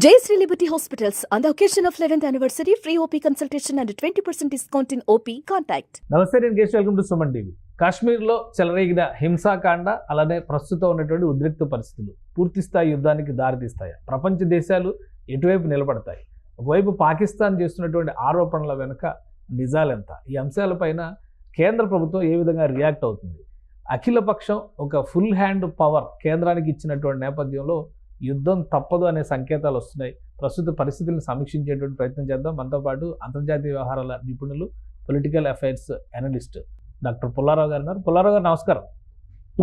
Jayashree Liberty Hospitals, on the occasion of 11th anniversary, free OP consultation and 20% discount in OP. Contact. నమస్తే, నేను Keshav. Welcome to Suman TV. కాశ్మీర్లో చెలరేగిన హింసాకాండ, అలానే ప్రస్తుతం ఉన్నటువంటి ఉద్రిక్త పరిస్థితులు పూర్తి స్థాయి యుద్ధానికి దారితీస్తాయి. ప్రపంచ దేశాలు ఎటువైపు నిలబడతాయి? ఒకవైపు పాకిస్తాన్ చేస్తున్నటువంటి ఆరోపణల వెనుక నిజాలెంత? ఈ అంశాలపైన కేంద్ర ప్రభుత్వం ఏ విధంగా రియాక్ట్ అవుతుంది? అఖిలపక్షం ఒక ఫుల్ హ్యాండ్ పవర్ కేంద్రానికి ఇచ్చినటువంటి నేపథ్యంలో యుద్ధం తప్పదు అనే సంకేతాలు వస్తున్నాయి. ప్రస్తుత పరిస్థితులను సమీక్షించేటువంటి ప్రయత్నం చేద్దాం. మనతో పాటు అంతర్జాతీయ వ్యవహారాల నిపుణులు, political affairs analyst doctor Pullarao గారు ఉన్నారు. పుల్లారావు గారు నమస్కారం.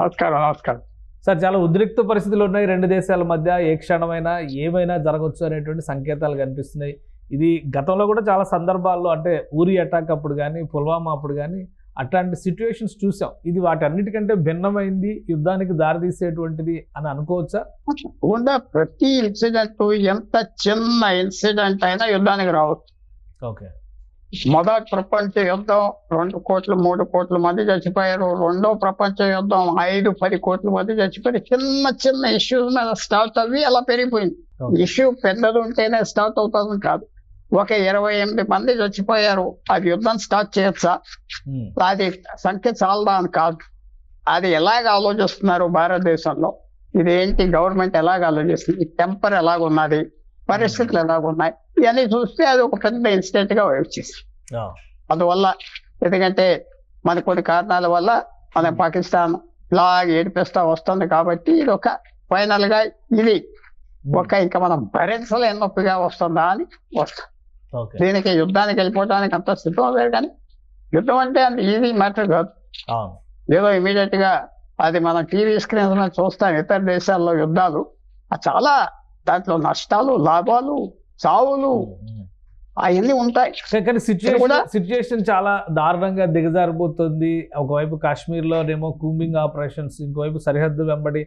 నమస్కారం సార్, చాలా ఉద్రిక్త పరిస్థితులు ఉన్నాయి రెండు దేశాల మధ్య. ఏ క్షణమైనా ఏమైనా జరగవచ్చు అనేటువంటి సంకేతాలు కనిపిస్తున్నాయి. ఇది గతంలో కూడా చాలా సందర్భాల్లో, అంటే ఊరి అటాక్ అప్పుడు కానీ, పుల్వామా అప్పుడు కానీ అట్లాంటి సిచ్యువేషన్స్ చూసాం. ఇది వాటన్నిటికంటే భిన్నమైంది, యుద్ధానికి దారితీసేటువంటిది అని అనుకోవచ్చా? ప్రతి ఇన్సిడెంట్, ఎంత చిన్న ఇన్సిడెంట్ అయినా యుద్ధానికి రావచ్చు. ఓకే, మొదటి ప్రపంచ యుద్ధం 2 కోట్ల 3 కోట్ల మంది చచ్చిపోయారు. రెండో ప్రపంచ యుద్ధం 5-10 కోట్ల మంది చచ్చిపోయారు. చిన్న చిన్న ఇష్యూస్ మీద స్టార్ట్ అవి అలా పెరిగిపోయింది. ఇష్యూ పెద్దది ఉంటేనే స్టార్ట్ అవుతుంది కాదు. ఒక 28 మంది చచ్చిపోయారు, అది యుద్ధం స్టార్ట్ చేయొచ్చా? అది సంఖ్య చాలదా అని కాదు. అది ఎలాగ ఆలోచిస్తున్నారు భారతదేశంలో, ఇదేంటి గవర్నమెంట్ ఎలాగ ఆలోచిస్తుంది, టెంపర్ ఎలాగున్నది, పరిస్థితులు ఎలాగున్నాయి, ఇవన్నీ చూస్తే అది ఒక పెద్ద ఇన్సిడెంట్ గా వచ్చేసి, అందువల్ల ఎందుకంటే మన కొన్ని కారణాల వల్ల మన పాకిస్తాన్ ఇలాగ ఏడిపిస్తా వస్తుంది. కాబట్టి ఇది ఒక ఫైనల్ గా ఇది ఒక ఇంకా మనం భరించలేని నొప్పిగా వస్తుందా అని వస్తుంది. దీనికి యుద్ధానికి వెళ్ళిపోవడానికి అంత సిద్ధం లేదు. కానీ యుద్ధం అంటే అంత ఈజీ మ్యాటర్ కాదు. ఏదో ఇమీడియట్ గా అది మనం టీవీ స్క్రీన్స్ మీద చూస్తాం ఇతర దేశాల్లో యుద్ధాలు, చాలా దాంట్లో నష్టాలు, లాభాలు, చావులు అవన్నీ ఉంటాయి. కానీ సిచ్యుయేషన్ చాలా దారుణంగా దిగజారిపోతుంది. ఒకవైపు కాశ్మీర్లోనేమో కూంబింగ్ ఆపరేషన్స్, ఇంకోవైపు సరిహద్దు వెంబడి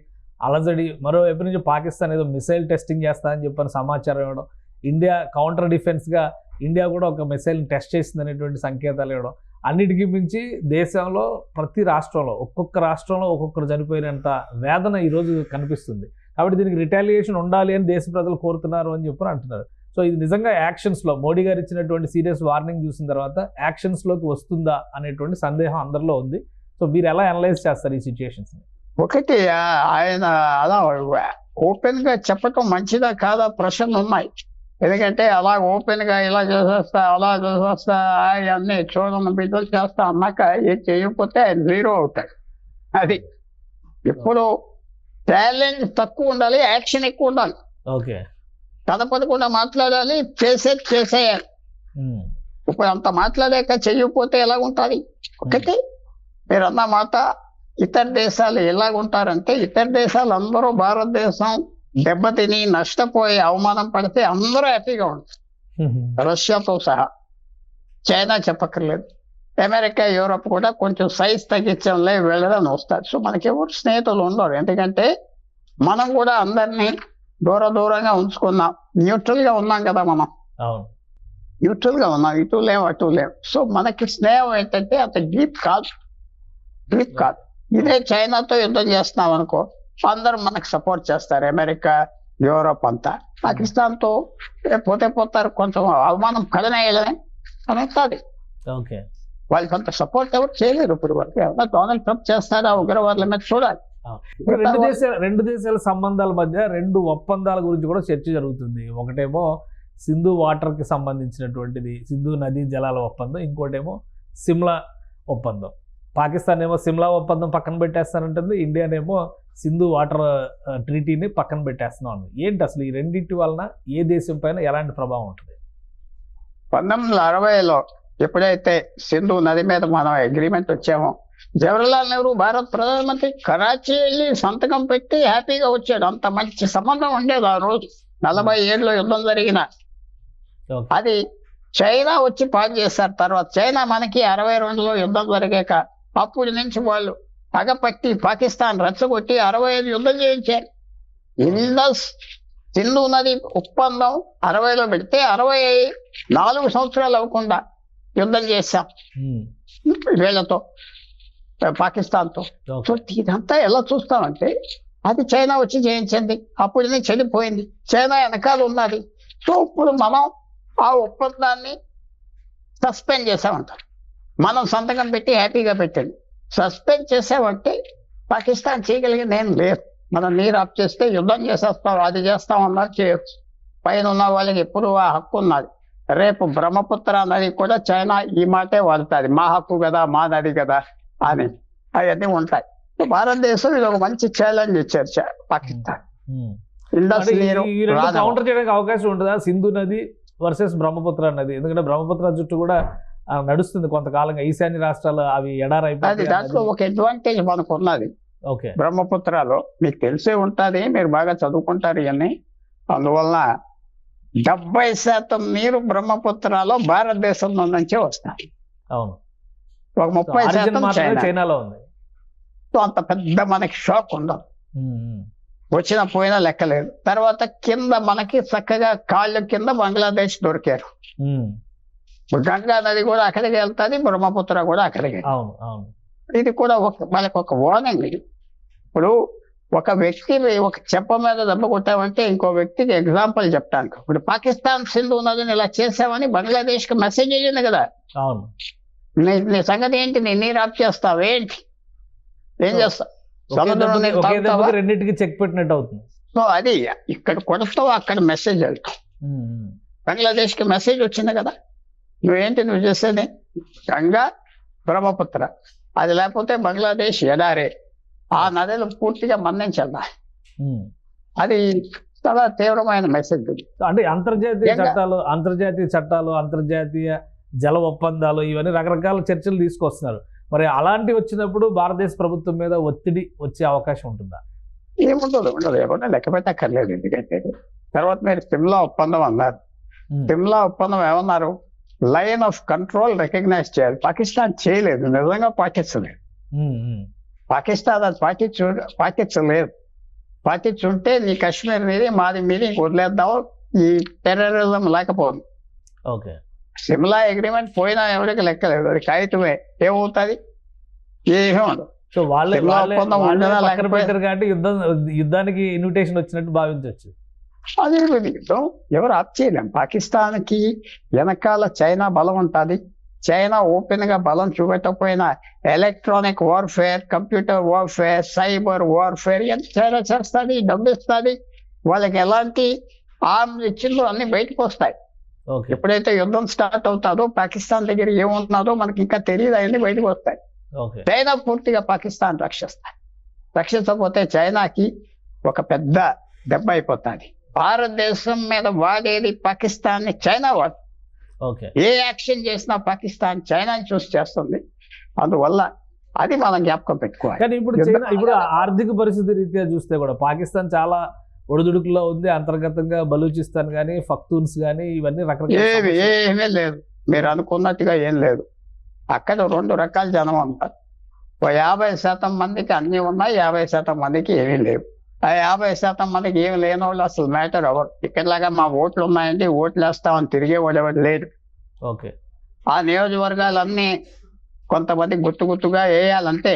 అలజడి, మరోవైపు నుంచి పాకిస్తాన్ ఏదో మిసైల్ టెస్టింగ్ చేస్తా అని చెప్పని సమాచారం ఇవ్వడం, ఇండియా కౌంటర్ డిఫెన్స్గా ఇండియా కూడా ఒక మిసైల్ని టెస్ట్ చేసింది అనేటువంటి సంకేతాలు ఇవ్వడం, అన్నిటికీ మించి దేశంలో ప్రతి రాష్ట్రంలో ఒక్కొక్క రాష్ట్రంలో ఒక్కొక్కరు చనిపోయినంత వేదన ఈరోజు కనిపిస్తుంది. కాబట్టి దీనికి రిటాలియేషన్ ఉండాలి అని దేశ ప్రజలు కోరుతున్నారు అని చెప్పని అంటున్నారు. సో ఇది నిజంగా యాక్షన్స్లో మోడీ గారు ఇచ్చినటువంటి సీరియస్ వార్నింగ్ చూసిన తర్వాత యాక్షన్స్లోకి వస్తుందా అనేటువంటి సందేహం అందరిలో ఉంది. సో మీరు ఎలా అనలైజ్ చేస్తారు ఈ సిచ్యుయేషన్స్ని? ఒకటి, ఆయన అలా ఓపెన్ గా చెప్పటం మంచిదా కాదా ప్రశ్నలు ఉన్నాయి. ఎందుకంటే అలా ఓపెన్ గా ఇలా చేసేస్తా, అలా చేసేస్తా, అవన్నీ చూడని బిడ్డలు చేస్తా అన్నాక ఏం చేయకపోతే ఆయన జీరో అవుతాడు. అది ఎప్పుడు ఛాలెంజ్ తక్కువ ఉండాలి, యాక్షన్ ఎక్కువ ఉండాలి. ఓకే, కదపడకుండా మాట్లాడాలి, చేసేయాలి. ఇప్పుడు అంత మాట్లాడాక చెయ్యకపోతే ఎలాగుంటుంది? ఒకటి మీరు అన్న మాట, ఇతర దేశాలు ఎలాగుంటారంటే, ఇతర దేశాలు అందరూ భారతదేశం దెబ్బతిని నష్టపోయి అవమానం పడితే అందరూ హ్యాపీగా ఉంటారు, రష్యాతో సహా. చైనా చెప్పక్కర్లేదు, అమెరికా, యూరోప్ కూడా కొంచెం సైజ్ తగ్గించడంలే వెళ్ళదని వస్తారు. సో మనకెవరు స్నేహితులు ఉండరు. ఎందుకంటే మనం కూడా అందరినీ దూరంగా ఉంచుకున్నాం, న్యూట్రల్ గా ఉన్నాం కదా. మనం న్యూట్రల్ గా ఉన్నాం, ఇటు లేవు అటు లేవు. సో మనకి స్నేహం ఏంటంటే అంత డీప్ కాదు. ఇదే చైనాతో యుద్ధం చేస్తున్నాం అనుకో, అందరూ మనకు సపోర్ట్ చేస్తారు, అమెరికా, యూరోప్ అంతా. పాకిస్తాన్ తో పోతారు, కొంచెం అవమానం కలనేయాలని అనుకుంటుంది. వాళ్ళకి అంత సపోర్ట్ ఎవరు చేయలేరు ఇప్పుడు వరకు. ఎవరైనా డొనాల్డ్ ట్రంప్ చేస్తారా ఉగ్రవాదుల మీద చూడాలి. రెండు దేశాల సంబంధాల మధ్య 2 ఒప్పందాల గురించి కూడా చర్చ జరుగుతుంది. ఒకటేమో సింధు వాటర్ కి సంబంధించినటువంటిది, సింధు నదీ జలాల ఒప్పందం. ఇంకోటేమో సిమ్లా ఒప్పందం. పాకిస్తాన్ ఏమో సిమ్లా ఒప్పందం పక్కన పెట్టేస్తానంటుంది, ఇండియానేమో సింధు వాటర్ ట్రీటీని పక్కన పెట్టేస్తున్నాం ఉంది. ఏంటి అసలు ఈ రెండింటి వలన ఏ దేశం పైన ఎలాంటి ప్రభావం ఉంటుంది? 1960లో ఎప్పుడైతే సింధు నది మీద మనం అగ్రిమెంట్ వచ్చామో, జవహర్లాల్ నెహ్రూ భారత ప్రధానమంత్రి కరాచీ వెళ్ళి సంతకం పెట్టి హ్యాపీగా వచ్చాడు. అంత మంచి సంబంధం ఉండేది ఆ రోజు. 47లో యుద్ధం జరిగిన అది చైనా వచ్చి పాటు చేశారు. తర్వాత చైనా మనకి 62లో యుద్ధం జరిగాక అప్పటి నుంచి వాళ్ళు పగపట్టి పాకిస్తాన్ రెచ్చగొట్టి 65 యుద్ధం చేయించారు. ఇండస్ సింధు నది ఒప్పందం 60లో పెడితే 64 సంవత్సరాలు అవ్వకుండా యుద్ధం చేశాం వీళ్ళతో, పాకిస్తాన్తో. సో ఇదంతా ఎలా చూస్తామంటే అది చైనా వచ్చి చేయించింది, అప్పుడు ఇది చెడిపోయింది, చైనా వెనకాల ఉన్నది. సో ఇప్పుడు మనం ఆ ఒప్పందాన్ని సస్పెండ్ చేసామంటారు. మనం సంతకం పెట్టి హ్యాపీగా పెట్టండి. సస్పెండ్ చేసామంటే పాకిస్తాన్ చేయగలిగింది ఏం లేదు. మనం నీరు ఆఫ్ చేస్తే యుద్ధం చేసేస్తాం, అది చేస్తాం అన్నారు, చేయొచ్చు. పైన ఉన్న వాళ్ళకి ఎప్పుడు ఆ హక్కు ఉన్నది. రేపు బ్రహ్మపుత్ర నది కూడా చైనా ఈ మాటే వాడుతుంది, మా హక్కు కదా, మా నది కదా అని. అవన్నీ ఉంటాయి. భారతదేశం ఇది ఒక మంచి ఛాలెంజ్ ఇచ్చారు పాకిస్తాన్. ఇండస్ నీరు కౌంటర్ చేయడానికి అవకాశం ఉంటుందా, సింధు నది వర్సెస్ బ్రహ్మపుత్ర నది? ఎందుకంటే బ్రహ్మపుత్ర చుట్టూ కూడా నడుస్తుంది కొంతకాలంగా, ఈశాన్య రాష్ట్రాలు అవి ఎడారైపోయి. దాంట్లో ఒక అడ్వాంటేజ్ మనకు ఉన్నది. ఓకే, బ్రహ్మపుత్రలో మీకు తెలిసే ఉంటుంది, మీరు బాగా చదువుకుంటారు ఇవన్నీ. అందువలన 70% నీరు బ్రహ్మపుత్రలో భారతదేశంలో నుంచే వస్తాయి. అవును, ఒక 30% చైనాలో ఉంది. సో అంత పెద్ద మనకి షాక్ ఉండదు, వచ్చిన పోయినా లెక్కలేదు. తర్వాత కింద మనకి చక్కగా కాళ్ళ కింద బంగ్లాదేశ్ దొరికారు. గంగా నది కూడా అక్కడికి వెళ్తుంది, బ్రహ్మపుత్ర కూడా అక్కడికి. అవును అవును, ఇది కూడా మనకు ఒక వార్నింగ్. ఇది ఇప్పుడు ఒక వ్యక్తి ఒక చెప్ప మీద దెబ్బ కొట్టామంటే ఇంకో వ్యక్తికి ఎగ్జాంపుల్ చెప్తాను. ఇప్పుడు పాకిస్తాన్ సింధు నదిని ఇలా చేసామని బంగ్లాదేశ్ కి మెసేజ్ అయ్యింది కదా. అవును, నీ సంగతి ఏంటి, నీ నీరు ఆఫ్ చేస్తావు ఏంటి, ఏం చేస్తావు, సముద్రం రెండింటికి చెక్ పెట్టినట్టు అవుతుంది. సో అది ఇక్కడ కొడతావు, అక్కడ మెసేజ్ వెళ్తావు. బంగ్లాదేశ్ కి మెసేజ్ వచ్చింది కదా, నువ్వేంటి నువ్వు చేసేది గంగా బ్రహ్మపుత్ర, అది లేకపోతే బంగ్లాదేశ్ ఎడారే, ఆ నదులు పూర్తిగా మన్నించాలి. అది చాలా తీవ్రమైన మెసేజ్. అంటే అంతర్జాతీయ చట్టాలు, అంతర్జాతీయ జల ఒప్పందాలు, ఇవన్నీ రకరకాల చర్చలు తీసుకొస్తున్నారు. మరి అలాంటివి వచ్చినప్పుడు భారతదేశ ప్రభుత్వం మీద ఒత్తిడి వచ్చే అవకాశం ఉంటుందా? ఏముండదు, ఏమన్నా లెక్క పెట్టక్కర్లేదు. ఎందుకంటే తర్వాత మీరు సిమ్లా ఒప్పందం అన్నారు. సిమ్లా ఒప్పందం ఏమన్నారు, లైన్ ఆఫ్ కంట్రోల్ రికగ్నైజ్ చేయాలి. పాకిస్తాన్ చేయలేదు, నిజంగా పాటించలేదు. పాకిస్తాన్ అది పాటించలేదు. పాటించుంటే నీ కాశ్మీర్ మీది మాది మీది వదిలేద్దాం, ఈ టెర్రరిజం లేకపోదు. ఓకే, సిమ్లా అగ్రిమెంట్ పోయినా ఎవరికి లెక్కలేదు, అది కాగితమే, ఏమవుతుంది, ఏమీ ఉండదు. సో వాళ్ళే పెట్టారు కాబట్టి యుద్ధానికి ఇన్విటేషన్ వచ్చినట్టు భావించవచ్చు. అదే యుద్ధం ఎవరు ఆప్ చేయలేం. పాకిస్తాన్కి వెనకాల చైనా బలం ఉంటుంది. చైనా ఓపెన్ గా బలం చూపెట్టకపోయినా electronic warfare, computer warfare, cyber warfare ఎంత చైనా చేస్తుంది, డబ్బు ఇస్తుంది. వాళ్ళకి ఎలాంటి ఆర్మ్స్ ఇచ్చిందో అన్ని బయటకు వస్తాయి. ఎప్పుడైతే యుద్ధం స్టార్ట్ అవుతుందో పాకిస్తాన్ దగ్గర ఏమున్నదో మనకి ఇంకా తెలియదు, అవన్నీ బయటకు వస్తాయి. చైనా పూర్తిగా పాకిస్తాన్ రక్షించకపోతే చైనాకి ఒక పెద్ద దెబ్బ అయిపోతుంది. భారతదేశం మీద వాడేది పాకిస్తాన్ ని చైనా వాడు. ఏ యాక్షన్ చేసినా పాకిస్తాన్ చైనాని చూసి చేస్తుంది. అందువల్ల అది మనం జ్ఞాపకం పెట్టుకోవాలి. కానీ ఇప్పుడు ఆర్థిక పరిస్థితి రీత్యా చూస్తే కూడా పాకిస్తాన్ చాలా ఒడిదుడుకులో ఉంది. అంతర్గతంగా బలూచిస్తాన్ కానీ, పఖ్తూన్స్ కానీ, ఇవన్నీ రకరకాల ఏమీ లేదు, మీరు అనుకున్నట్టుగా ఏం లేదు. అక్కడ 2 రకాల జనం ఉంటారు. 50% మందికి అన్ని ఉన్నాయి, 50% మందికి ఏమీ లేవు. ఆ 50% మందికి ఏమి లేని వాళ్ళు అసలు మ్యాటర్ అవ్వరు. ఇక్కడలాగా మా ఓట్లు ఉన్నాయండి, ఓట్లు వేస్తామని తిరిగేవాడు ఎవరు లేడు. ఆ నియోజకవర్గాలన్నీ కొంతమంది గుర్తుగా వేయాలంటే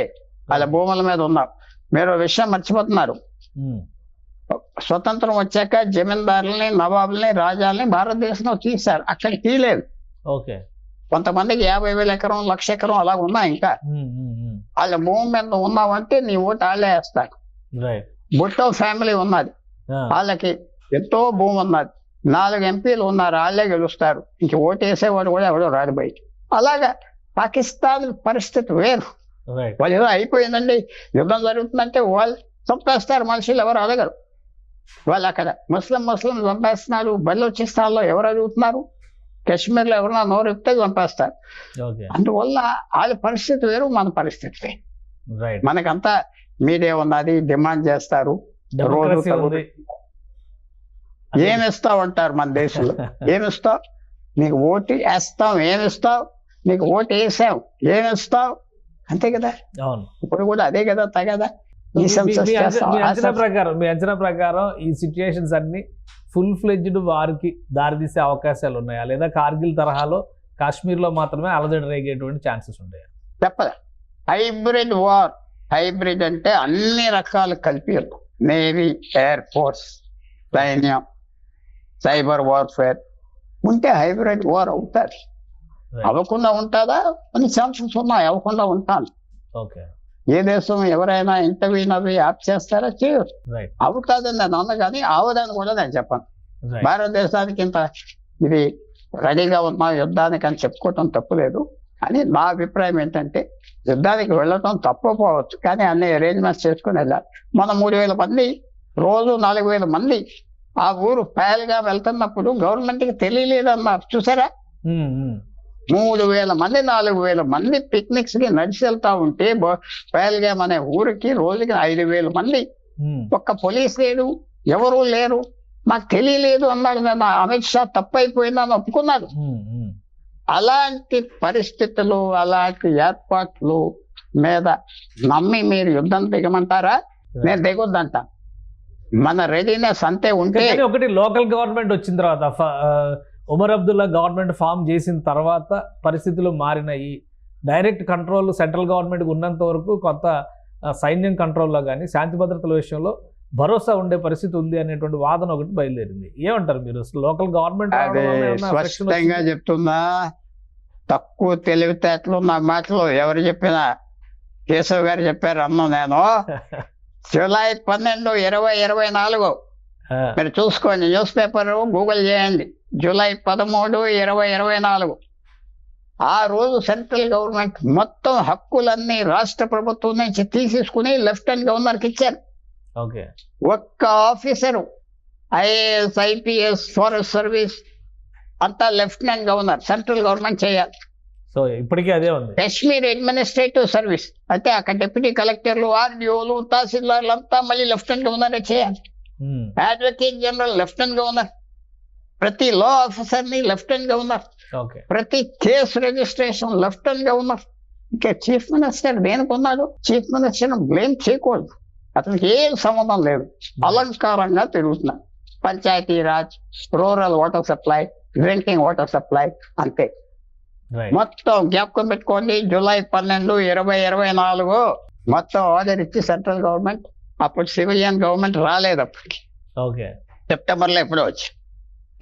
వాళ్ళ భూముల మీద ఉన్నారు. మీరు విషయం మర్చిపోతున్నారు, స్వతంత్రం వచ్చాక జమీందారుల్ని, నవాబుల్ని, రాజాలని భారతదేశంలో తీశారు, అక్కడ తీయలేదు. కొంతమందికి 50,000 ఎకరం, 1,00,000 ఎకరం అలా ఉన్నాయి. ఇంకా వాళ్ళ భూమి మీద ఉన్నావంటే నీ ఓటు వాళ్ళే వేస్తారు. భుట్టో ఫ్యామిలీ ఉన్నది, వాళ్ళకి ఎంతో భూమి ఉన్నది, 4 ఎంపీలు ఉన్నారు, వాళ్ళే గెలుస్తారు. ఇంక ఓటు వేసేవాడు కూడా ఎవడో రాదు బయట. అలాగా పాకిస్తాన్ పరిస్థితి వేరు. వాళ్ళు ఏదో అయిపోయిందండి, యుద్ధం జరుగుతుందంటే వాళ్ళు చంపేస్తారు, మనుషులు ఎవరు అడగరు. వాళ్ళు అక్కడ ముస్లిం చంపేస్తున్నారు. బలూచిస్తాన్లో ఎవరు అడుగుతున్నారు, కాశ్మీర్లో ఎవరన్నా నోరెప్తే చంపేస్తారు. అందువల్ల వాళ్ళ పరిస్థితి వేరు, మన పరిస్థితి వేరు. మనకంతా మీడియా ఉన్నది, డిమాండ్ చేస్తారు, రోజు ఏమిస్తావు అంటారు మన దేశంలో. ఏమిస్తావు, నీకు ఓటు వేస్తాం, ఏమిస్తావు, నీకు ఓటు వేసావు, ఏమిస్తావు, అంతే కదా. ఇప్పుడు కూడా అదే కదా తగదా. మీ అంచనా ప్రకారం ఈ సిచ్యుయేషన్స్ అన్ని ఫుల్ ఫ్లెడ్జ్డ్ వారికి దారితీసే అవకాశాలు ఉన్నాయా, లేదా కార్గిల్ తరహాలో కాశ్మీర్లో మాత్రమే అలజడి రేగేటువంటి ఛాన్సెస్ ఉంటాయా? చెప్పదా. హైబ్రిడ్ వార్, హైబ్రిడ్ అంటే అన్ని రకాలు కలిపి నేవీ, ఎయిర్ ఫోర్స్, సైన్యం, సైబర్ వార్ఫేర్ ఉంటే హైబ్రిడ్ వార్ అవుతుంది. అవ్వకుండా ఉంటుందా? కొన్ని ఛాన్సెస్ ఉన్నాయి, అవ్వకుండా ఉంటాను. ఓకే, ఏ దేశం ఎవరైనా ఇంటర్వ్యూని అవి ఆప్ చేస్తారా? చేయరు. రైట్, అవుతుందని నేను అన్న కానీ అవదని కూడా నేను చెప్పను. రైట్, భారతదేశానికి ఇంత ఇది రెడీగా ఉన్న యుద్ధానికి అని చెప్పుకోవటం తప్పులేదు. కానీ నా అభిప్రాయం ఏంటంటే యుద్ధానికి వెళ్ళటం తప్పపోవచ్చు, కానీ అన్ని అరేంజ్మెంట్స్ చేసుకుని వెళ్ళాలి. మనం 3,000 మంది, రోజు 4,000 మంది ఆ ఊరు ప్యాల్గా వెళ్తున్నప్పుడు గవర్నమెంట్కి తెలియలేదన్నారు. చూసారా? 3,000 మంది 4,000 మంది పిక్నిక్స్ కి నడిచి వెళ్తా ఉంటే పహల్గామ్ అనే ఊరికి రోజుకి 5,000 మంది, ఒక్క పోలీస్ లేడు, ఎవరూ లేరు, మాకు తెలియలేదు అన్నాడు. నేను అమిత్ షా తప్పైపోయిందని ఒప్పుకున్నాడు. అలాంటి పరిస్థితులు, అలాంటి ఏర్పాట్లు మీద నమ్మి మీరు యుద్ధం దిగమంటారా? నేను దిగొద్దంట. మన రెడీనెస్ అంతే ఉంటే. ఒకటి లోకల్ గవర్నమెంట్ వచ్చిన తర్వాత, ఉమర్ అబ్దుల్లా గవర్నమెంట్ ఫామ్ చేసిన తర్వాత పరిస్థితులు మారినాయి. డైరెక్ట్ కంట్రోల్ సెంట్రల్ గవర్నమెంట్ ఉన్నంత వరకు కొంత సైన్యం కంట్రోల్లో కానీ శాంతి భద్రతల విషయంలో భరోసా ఉండే పరిస్థితి ఉంది అనేటువంటి వాదన ఒకటి బయలుదేరింది. ఏమంటారు మీరు? లోకల్ గవర్నమెంట్ స్పష్టంగా చెప్తున్నా, తక్కువ తెలివితేటలు నా మాటలు ఎవరు చెప్పినా కేశవ్ గారు చెప్పారు అన్నా. నేను జూలై 12, 2024 మీరు చూసుకోండి, న్యూస్ పేపర్ గూగుల్ చేయండి. జూలై 13, 2024 ఆ రోజు సెంట్రల్ గవర్నమెంట్ మొత్తం హక్కులన్నీ రాష్ట్ర ప్రభుత్వం నుంచి తీసేసుకుని లెఫ్టినెంట్ గవర్నర్కి ఇచ్చారు. ఓకే, ఒక్క officer IAS, IPS, forest service అంతా లెఫ్టినెంట్ గవర్నర్, సెంట్రల్ గవర్నమెంట్ చేయాలి. సో ఇప్పటికీ అదే ఉంది. కాశ్మీర్ అడ్మినిస్ట్రేటివ్ సర్వీస్ అంటే అక్కడ డిప్యూటీ కలెక్టర్లు, ఆర్డీఓలు, తహసీల్దార్లు అంతా మళ్ళీ లెఫ్టినెంట్ గవర్నరే చేయాలి. అడ్వకేట్ జనరల్ లెఫ్టినెంట్ గవర్నర్, ప్రతి లా ఆఫీసర్ని లెఫ్టినెంట్ గవర్నర్, ప్రతి కేసు రిజిస్ట్రేషన్ లెఫ్టినెంట్ గవర్నర్. ఇంకా చీఫ్ మినిస్టర్ దేనికున్నాడు? చీఫ్ మినిస్టర్ బ్లేమ్ చేయకూడదు, అతనికి ఏం సంబంధం లేదు, అలంకారంగా తిరుగుతున్నాడు. Panchayati Raj, rural water supply, drinking water supply అంతే. మొత్తం జ్ఞాపకం పెట్టుకోండి, జూలై 12, 2024 మొత్తం ఆర్డర్ ఇచ్చి సెంట్రల్ గవర్నమెంట్, అప్పుడు సివిలియన్ గవర్నమెంట్ రాలేదు అప్పటికి. ఓకే, సెప్టెంబర్లో ఎప్పుడో వచ్చి.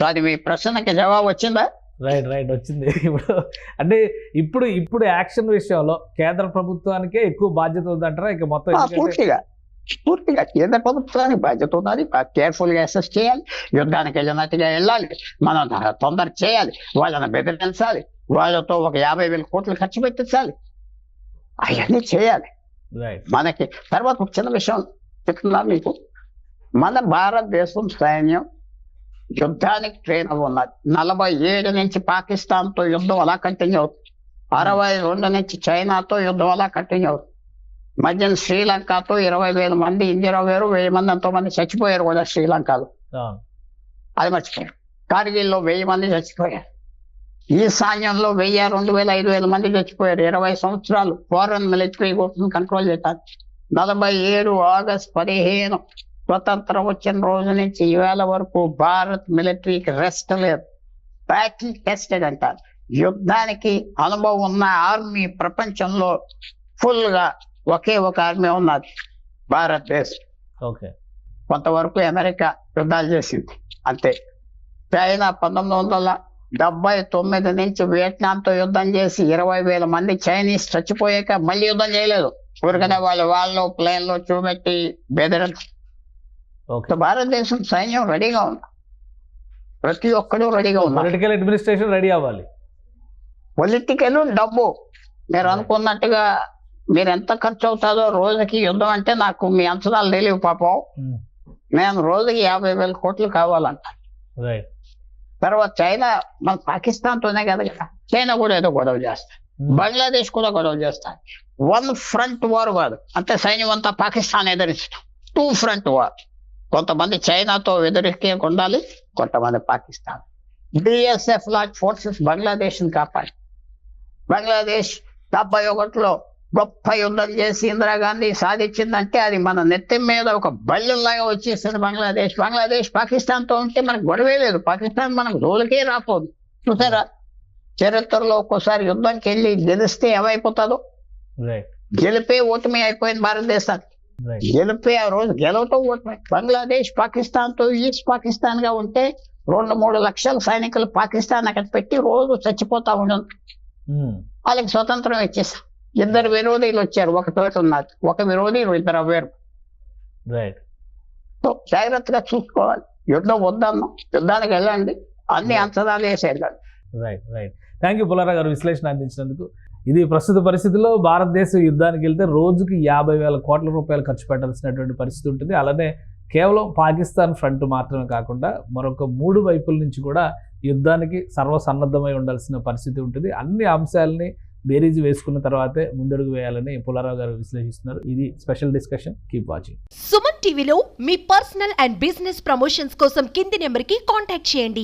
అది మీ ప్రశ్నకి జవాబు వచ్చిందా? రైట్, రైట్, వచ్చింది. ఇప్పుడు అంటే ఇప్పుడు యాక్షన్ విషయంలో కేంద్ర ప్రభుత్వానికే ఎక్కువ బాధ్యత ఉందంటారా? ఇక మొత్తం పూర్తిగా కేంద్ర ప్రభుత్వానికి బాధ్యత ఉన్నది. కేర్ఫుల్ గా అసెస్ చేయాలి, యుద్ధానికి వెళ్ళినట్టుగా వెళ్ళాలి, మనం తొందర చేయాలి, వాళ్ళని బెదిరించాలి, వాళ్ళతో ఒక 50,000 కోట్లు ఖర్చు పెట్టించాలి, అవన్నీ చేయాలి. మనకి తర్వాత ఒక చిన్న విషయం చెప్తున్నా మీకు. మన భారతదేశం సైన్యం యుద్ధానికి ట్రైన్ అవి ఉన్నది. 47 నుంచి పాకిస్తాన్తో యుద్ధం అలా కంటిన్యూ అవుతుంది. 62 నుంచి చైనాతో యుద్ధం అలా కంటిన్యూ అవుతుంది. మధ్యన శ్రీలంకతో 20,000 మంది ఇండియా వేరు, 1000 మంది ఎంతో మంది చచ్చిపోయారు కూడా శ్రీలంకలో. అది మర్చిపోయారు. కార్గిల్లో 1000 మంది చచ్చిపోయారు. ఈశాన్యంలో 1000, 2,000, 5,000 మంది చచ్చిపోయారు. 20 సంవత్సరాలు ఫారెన్ మిలిటరీ గ్రూప్ని కంట్రోల్ చేయడానికి. 47 ఆగస్టు 15 స్వతంత్రం వచ్చిన రోజు నుంచి ఈవేళ వరకు భారత్ మిలిటరీకి రెస్ట్ లేదు. బ్యాటిల్ టెస్టెడ్ అంటారు. యుద్ధానికి అనుభవం ఉన్న ఆర్మీ ప్రపంచంలో ఫుల్ గా ఒకే ఒక ఆర్మీ ఉన్నది, భారతదేశం. కొంతవరకు అమెరికా యుద్ధాలు చేసింది అంతే. చైనా 1979 నుంచి వియట్నాంతో యుద్ధం చేసి 20,000 మంది చైనీస్ చచ్చిపోయాక మళ్ళీ యుద్ధం చేయలేదు. ఊరికనే వాళ్ళు ప్లేన్లో చూపెట్టి బెదిరించారు. భారతదేశం సైన్యం రెడీగా ఉంది, ప్రతి ఒక్కరూ రెడీగా ఉన్నారు. పొలిటికల్ అడ్మినిస్ట్రేషన్ రెడీ అవ్వాలి. పొలిటికల్, డబ్బు మీరు అనుకున్నట్టుగా మీరు ఎంత ఖర్చు అవుతుందో రోజుకి యుద్ధం అంటే నాకు మీ అంచనాలు తెలియవు పాపం. నేను రోజుకి 50,000 కోట్లు కావాలంట. తర్వాత చైనా మన పాకిస్తాన్తోనే కదా, చైనా కూడా ఏదో గొడవ చేస్తారు, బంగ్లాదేశ్ కూడా గొడవ చేస్తారు. 1 ఫ్రంట్ వార్ కాదు, అంటే సైన్యం అంతా పాకిస్తాన్ ఎదిరించడం. 2 front war. కొంతమంది చైనాతో ఎదురికే ఉండాలి, కొంతమంది పాకిస్తాన్. బిఎస్ఎఫ్ లాంటి ఫోర్సెస్ బంగ్లాదేశ్ కాపాడి, బంగ్లాదేశ్ 71లో గొప్ప యుద్ధం చేసి ఇందిరాగాంధీ సాధించిందంటే అది మన నెత్తి మీద ఒక బళ్ళలాగా వచ్చేసింది బంగ్లాదేశ్. పాకిస్తాన్తో ఉంటే మనకు గొడవే లేదు, పాకిస్తాన్ మనకు రోజులకే రాపోదు. చూసారా చరిత్రలో ఒక్కోసారి యుద్ధంకి వెళ్ళి గెలిస్తే ఏమైపోతుందో, గెలిపే ఓటమి అయిపోయింది భారతదేశానికి. రైట్ గెలిపే ఆ రోజు గెలవటం ఓటమే. బంగ్లాదేశ్ పాకిస్తాన్ తో ఈస్ట్ పాకిస్తాన్ గా ఉంటే 2-3 లక్షల సైనికులు పాకిస్తాన్ అక్కడ పెట్టి రోజు చచ్చిపోతా ఉండదు. వాళ్ళకి స్వతంత్రం ఇచ్చేసాం. 2 విరోధీలు వచ్చారు, ఒక తోట ఉన్నది, ఒక విరోధి 2 అవ్వారు. రైట్ సో జాగ్రత్తగా చూసుకోవాలి. యుద్ధం వద్దన్నాం, యుద్ధానికి వెళ్ళండి, అన్ని అంచనాలు వేసి వెళ్ళండి. Right right thank you Pullarao గారు విశ్లేషణ అందించినందుకు. ఇది ప్రస్తుత పరిస్థితుల్లో భారతదేశం యుద్ధానికి వెళ్తే రోజుకి 50,000 కోట్ల రూపాయలు ఖర్చు పెట్టాల్సినటువంటి పరిస్థితి ఉంటుంది. అలానే కేవలం పాకిస్తాన్ ఫ్రంట్ మాత్రమే కాకుండా మరొక 3 వైపుల నుంచి కూడా యుద్ధానికి సర్వసన్నద్ధమై ఉండాల్సిన పరిస్థితి ఉంటుంది. అన్ని అంశాలని బేరీజు వేసుకున్న తర్వాతే ముందడుగు వేయాలని పుల్లారావు గారు విశ్లేషిస్తున్నారు. ఇది special discussion. Keep watching. Suman టీవీలో మీ పర్సనల్ అండ్ బిజినెస్ ప్రమోషన్స్ కోసం కింది నెంబర్కి కాంటాక్ట్ చేయండి.